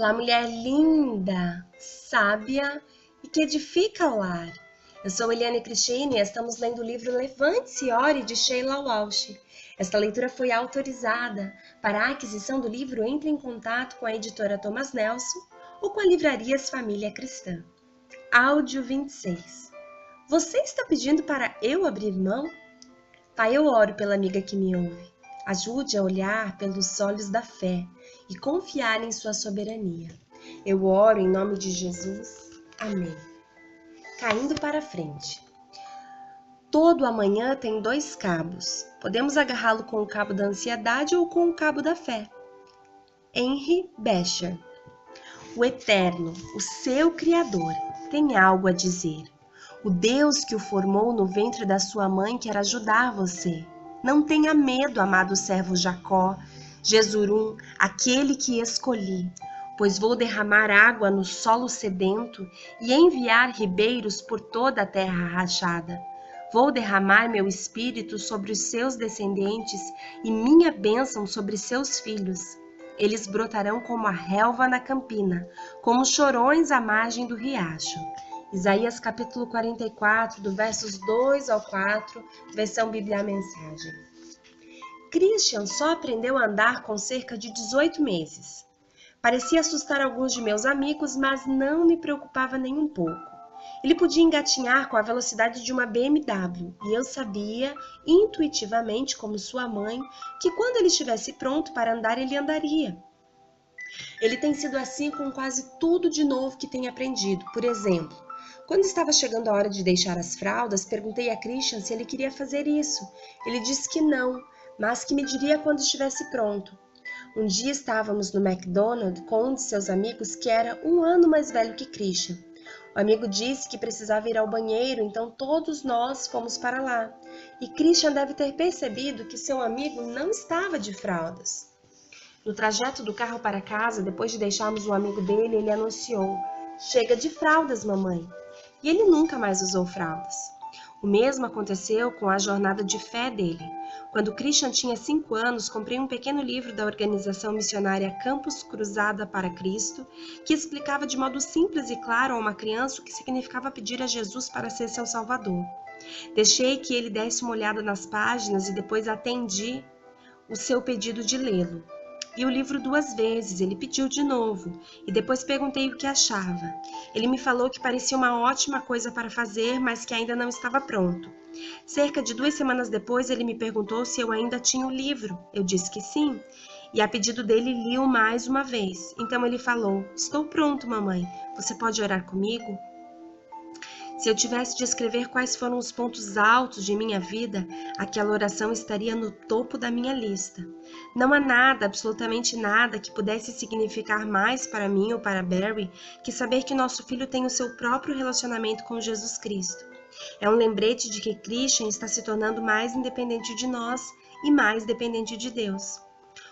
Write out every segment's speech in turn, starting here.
Olá, mulher linda, sábia e que edifica o lar. Eu sou Eliane Cristine e estamos lendo o livro Levante-se e Ore, de Sheila Walsh. Esta leitura foi autorizada. Para a aquisição do livro, entre em contato com a editora Thomas Nelson ou com a Livrarias Família Cristã. Áudio 26. Você está pedindo para eu abrir mão? Pai, eu oro pela amiga que me ouve. Ajude a olhar pelos olhos da fé e confiar em sua soberania. Eu oro em nome de Jesus. Amém. Caindo para frente. Todo amanhã tem dois cabos. Podemos agarrá-lo com o cabo da ansiedade ou com o cabo da fé. Henry Beecher. O Eterno, o seu Criador, tem algo a dizer. O Deus que o formou no ventre da sua mãe quer ajudar você. Não tenha medo, amado servo Jacó, Jesurum, aquele que escolhi, pois vou derramar água no solo sedento e enviar ribeiros por toda a terra rachada. Vou derramar meu espírito sobre os seus descendentes e minha bênção sobre seus filhos. Eles brotarão como a relva na campina, como chorões à margem do riacho. Isaías capítulo 44, do versos 2 ao 4, versão Bíblia Mensagem. Christian só aprendeu a andar com cerca de 18 meses. Parecia assustar alguns de meus amigos, mas não me preocupava nem um pouco. Ele podia engatinhar com a velocidade de uma BMW, e eu sabia, intuitivamente como sua mãe, que quando ele estivesse pronto para andar, ele andaria. Ele tem sido assim com quase tudo de novo que tem aprendido. Por exemplo, quando estava chegando a hora de deixar as fraldas, perguntei a Christian se ele queria fazer isso. Ele disse que não, mas que me diria quando estivesse pronto. Um dia estávamos no McDonald's com um de seus amigos que era 1 ano mais velho que Christian. O amigo disse que precisava ir ao banheiro, então todos nós fomos para lá. E Christian deve ter percebido que seu amigo não estava de fraldas. No trajeto do carro para casa, depois de deixarmos o amigo dele, ele anunciou: "Chega de fraldas, mamãe." E ele nunca mais usou fraldas. O mesmo aconteceu com a jornada de fé dele. Quando Christian tinha 5 anos, comprei um pequeno livro da organização missionária Campus Cruzada para Cristo, que explicava de modo simples e claro a uma criança o que significava pedir a Jesus para ser seu Salvador. Deixei que ele desse uma olhada nas páginas e depois atendi o seu pedido de lê-lo. Li o livro 2 vezes, ele pediu de novo, e depois perguntei o que achava. Ele me falou que parecia uma ótima coisa para fazer, mas que ainda não estava pronto. Cerca de 2 semanas depois, ele me perguntou se eu ainda tinha o livro. Eu disse que sim, e a pedido dele li-o mais uma vez. Então ele falou: "Estou pronto, mamãe. Você pode orar comigo?" Se eu tivesse de escrever quais foram os pontos altos de minha vida, aquela oração estaria no topo da minha lista. Não há nada, absolutamente nada, que pudesse significar mais para mim ou para Barry que saber que nosso filho tem o seu próprio relacionamento com Jesus Cristo. É um lembrete de que Christian está se tornando mais independente de nós e mais dependente de Deus.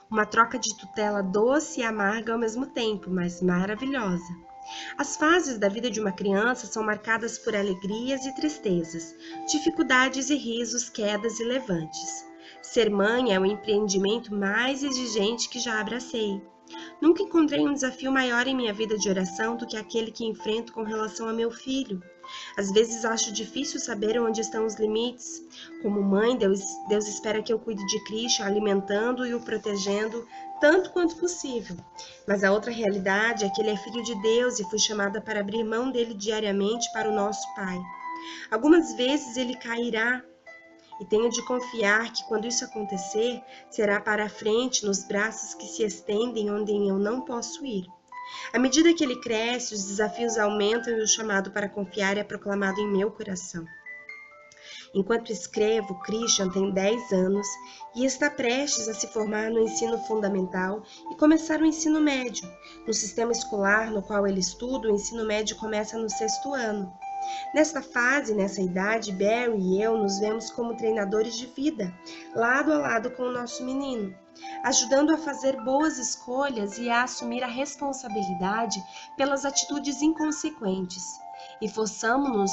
Uma troca de tutela doce e amarga ao mesmo tempo, mas maravilhosa. As fases da vida de uma criança são marcadas por alegrias e tristezas, dificuldades e risos, quedas e levantes. Ser mãe é o empreendimento mais exigente que já abracei. Nunca encontrei um desafio maior em minha vida de oração do que aquele que enfrento com relação a meu filho. Às vezes acho difícil saber onde estão os limites. Como mãe, Deus espera que eu cuide de Christian, alimentando e o protegendo tanto quanto possível. Mas a outra realidade é que ele é filho de Deus e fui chamada para abrir mão dele diariamente para o nosso Pai. Algumas vezes ele cairá e tenho de confiar que quando isso acontecer, será para a frente, nos braços que se estendem onde eu não posso ir. À medida que ele cresce, os desafios aumentam e o chamado para confiar é proclamado em meu coração. Enquanto escrevo, Christian tem 10 anos e está prestes a se formar no ensino fundamental e começar o ensino médio. No sistema escolar no qual ele estuda, o ensino médio começa no 6º ano. Nesta fase, nessa idade, Barry e eu nos vemos como treinadores de vida, lado a lado com o nosso menino, ajudando a fazer boas escolhas e a assumir a responsabilidade pelas atitudes inconsequentes. E forçamo-nos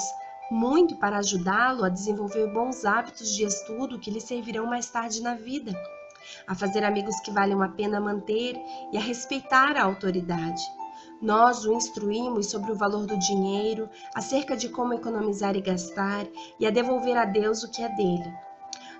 muito para ajudá-lo a desenvolver bons hábitos de estudo que lhe servirão mais tarde na vida, a fazer amigos que valham a pena manter e a respeitar a autoridade. Nós o instruímos sobre o valor do dinheiro, acerca de como economizar e gastar, e a devolver a Deus o que é dele.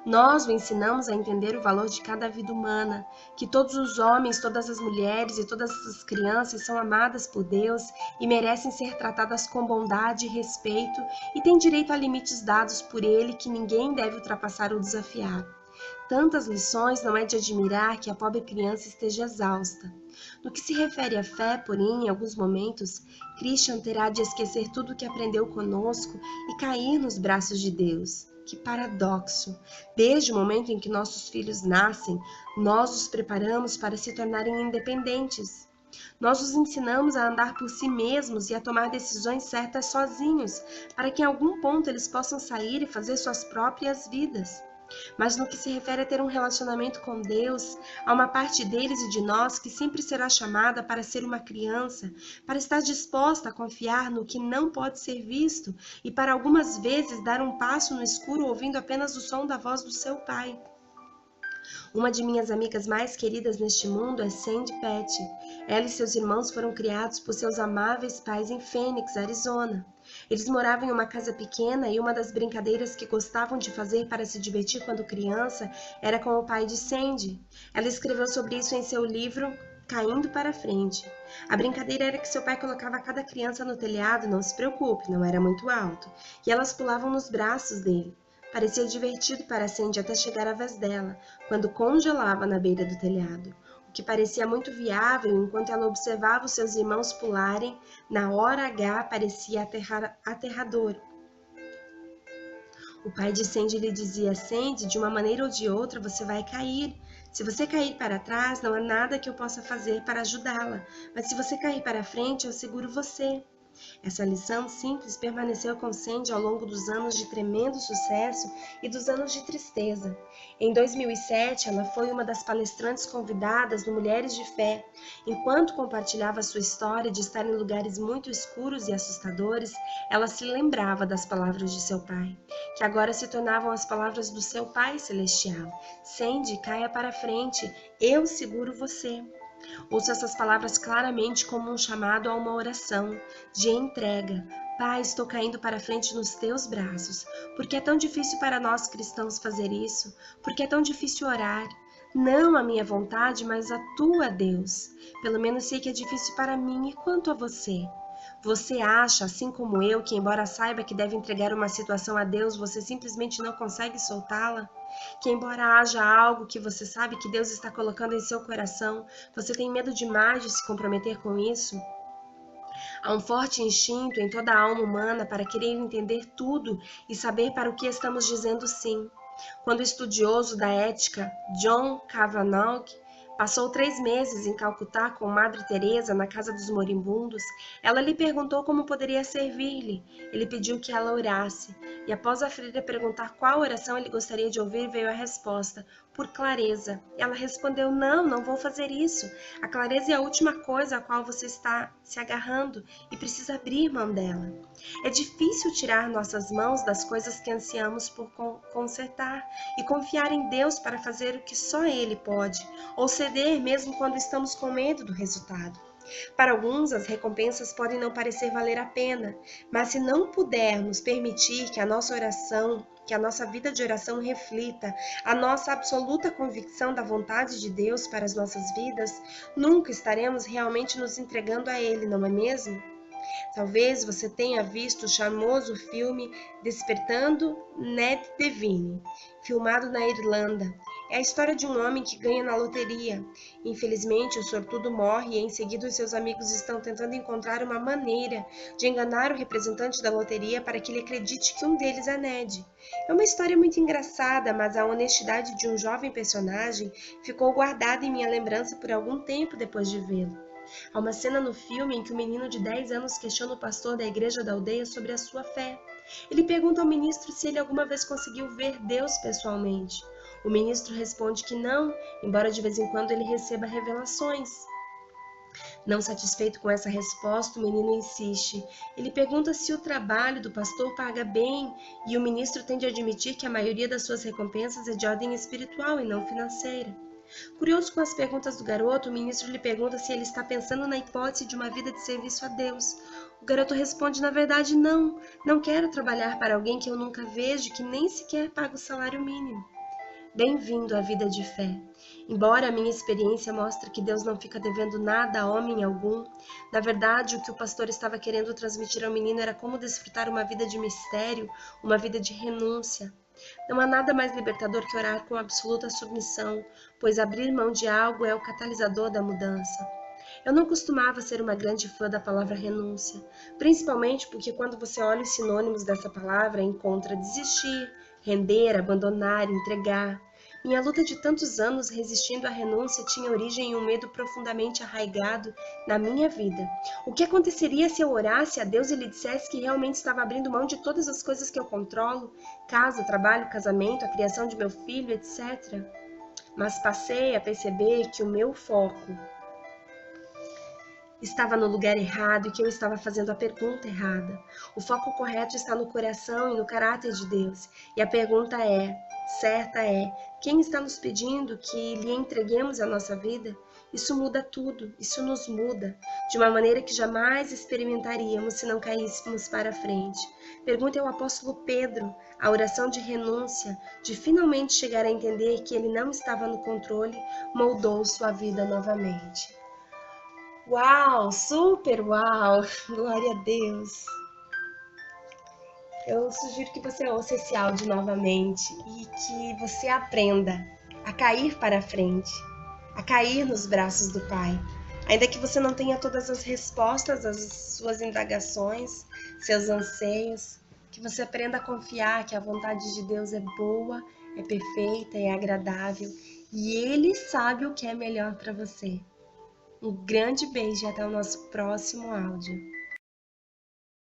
Nós o ensinamos a entender o valor de cada vida humana, que todos os homens, todas as mulheres e todas as crianças são amadas por Deus e merecem ser tratadas com bondade e respeito e têm direito a limites dados por Ele que ninguém deve ultrapassar ou desafiar. Tantas lições, não é de admirar que a pobre criança esteja exausta. No que se refere à fé, porém, em alguns momentos, Christian terá de esquecer tudo o que aprendeu conosco e cair nos braços de Deus. Que paradoxo! Desde o momento em que nossos filhos nascem, nós os preparamos para se tornarem independentes. Nós os ensinamos a andar por si mesmos e a tomar decisões certas sozinhos, para que em algum ponto eles possam sair e fazer suas próprias vidas. Mas no que se refere a ter um relacionamento com Deus, há uma parte deles e de nós que sempre será chamada para ser uma criança, para estar disposta a confiar no que não pode ser visto e para algumas vezes dar um passo no escuro ouvindo apenas o som da voz do seu pai. Uma de minhas amigas mais queridas neste mundo é Sandy Patty. Ela e seus irmãos foram criados por seus amáveis pais em Phoenix, Arizona. Eles moravam em uma casa pequena e uma das brincadeiras que gostavam de fazer para se divertir quando criança era com o pai de Sandy. Ela escreveu sobre isso em seu livro Caindo para Frente. A brincadeira era que seu pai colocava cada criança no telhado, não se preocupe, não era muito alto, e elas pulavam nos braços dele. Parecia divertido para Sandy até chegar a vez dela, quando congelava na beira do telhado. O que parecia muito viável enquanto ela observava os seus irmãos pularem, na hora H parecia aterrador. O pai de Sandy lhe dizia: Sandy, de uma maneira ou de outra você vai cair. Se você cair para trás, não há nada que eu possa fazer para ajudá-la, mas se você cair para frente, eu seguro você. Essa lição simples permaneceu com Sandy ao longo dos anos de tremendo sucesso e dos anos de tristeza. Em 2007, ela foi uma das palestrantes convidadas no Mulheres de Fé. Enquanto compartilhava sua história de estar em lugares muito escuros e assustadores, ela se lembrava das palavras de seu pai, que agora se tornavam as palavras do seu Pai Celestial. Sandy, caia para frente, eu seguro você. Ouço essas palavras claramente como um chamado a uma oração de entrega. Pai, estou caindo para frente nos teus braços. Por que é tão difícil para nós cristãos fazer isso? Por que é tão difícil orar? Não a minha vontade, mas a tua, Deus. Pelo menos sei que é difícil para mim. E quanto a você? Você acha, assim como eu, que embora saiba que deve entregar uma situação a Deus, você simplesmente não consegue soltá-la? Que embora haja algo que você sabe que Deus está colocando em seu coração, você tem medo demais de se comprometer com isso? Há um forte instinto em toda a alma humana para querer entender tudo e saber para o que estamos dizendo sim. Quando o estudioso da ética John Kavanagh passou 3 meses em Calcutá com Madre Teresa na casa dos moribundos, ela lhe perguntou como poderia servir-lhe. Ele pediu que ela orasse, e após a freira perguntar qual oração ele gostaria de ouvir, veio a resposta: por clareza. Ela respondeu: não vou fazer isso. A clareza é a última coisa a qual você está se agarrando e precisa abrir mão dela. É difícil tirar nossas mãos das coisas que ansiamos por consertar e confiar em Deus para fazer o que só Ele pode, ou ceder mesmo quando estamos com medo do resultado. Para alguns, as recompensas podem não parecer valer a pena, mas se não pudermos permitir que a nossa oração, que a nossa vida de oração reflita a nossa absoluta convicção da vontade de Deus para as nossas vidas, nunca estaremos realmente nos entregando a Ele, não é mesmo? Talvez você tenha visto o charmoso filme Despertando Ned Devine, filmado na Irlanda. É a história de um homem que ganha na loteria. Infelizmente, o sortudo morre e em seguida os seus amigos estão tentando encontrar uma maneira de enganar o representante da loteria para que ele acredite que um deles é Ned. É uma história muito engraçada, mas a honestidade de um jovem personagem ficou guardada em minha lembrança por algum tempo depois de vê-lo. Há uma cena no filme em que um menino de 10 anos questiona o pastor da igreja da aldeia sobre a sua fé. Ele pergunta ao ministro se ele alguma vez conseguiu ver Deus pessoalmente. O ministro responde que não, embora de vez em quando ele receba revelações. Não satisfeito com essa resposta, o menino insiste. Ele pergunta se o trabalho do pastor paga bem, e o ministro tende a admitir que a maioria das suas recompensas é de ordem espiritual e não financeira. Curioso com as perguntas do garoto, o ministro lhe pergunta se ele está pensando na hipótese de uma vida de serviço a Deus. O garoto responde, na verdade, não. Não quero trabalhar para alguém que eu nunca vejo, que nem sequer paga o salário mínimo. Bem-vindo à vida de fé. Embora a minha experiência mostre que Deus não fica devendo nada a homem algum, na verdade o que o pastor estava querendo transmitir ao menino era como desfrutar uma vida de mistério, uma vida de renúncia. Não há nada mais libertador que orar com absoluta submissão, pois abrir mão de algo é o catalisador da mudança. Eu não costumava ser uma grande fã da palavra renúncia, principalmente porque quando você olha os sinônimos dessa palavra, encontra desistir, render, abandonar, entregar. Minha luta de tantos anos resistindo à renúncia tinha origem em um medo profundamente arraigado na minha vida. O que aconteceria se eu orasse a Deus e lhe dissesse que realmente estava abrindo mão de todas as coisas que eu controlo, casa, trabalho, casamento, a criação de meu filho, etc. Mas passei a perceber que o meu foco estava no lugar errado e que eu estava fazendo a pergunta errada. O foco correto está no coração e no caráter de Deus. E a pergunta certa é, quem está nos pedindo que lhe entreguemos a nossa vida? Isso muda tudo, isso nos muda, de uma maneira que jamais experimentaríamos se não caíssemos para frente. Pergunte ao apóstolo Pedro, a oração de renúncia, de finalmente chegar a entender que ele não estava no controle, moldou sua vida novamente. Uau, super uau, glória a Deus. Eu sugiro que você ouça esse áudio novamente e que você aprenda a cair para frente, a cair nos braços do Pai. Ainda que você não tenha todas as respostas às suas indagações, seus anseios, que você aprenda a confiar que a vontade de Deus é boa, é perfeita, é agradável e Ele sabe o que é melhor para você. Um grande beijo e até o nosso próximo áudio.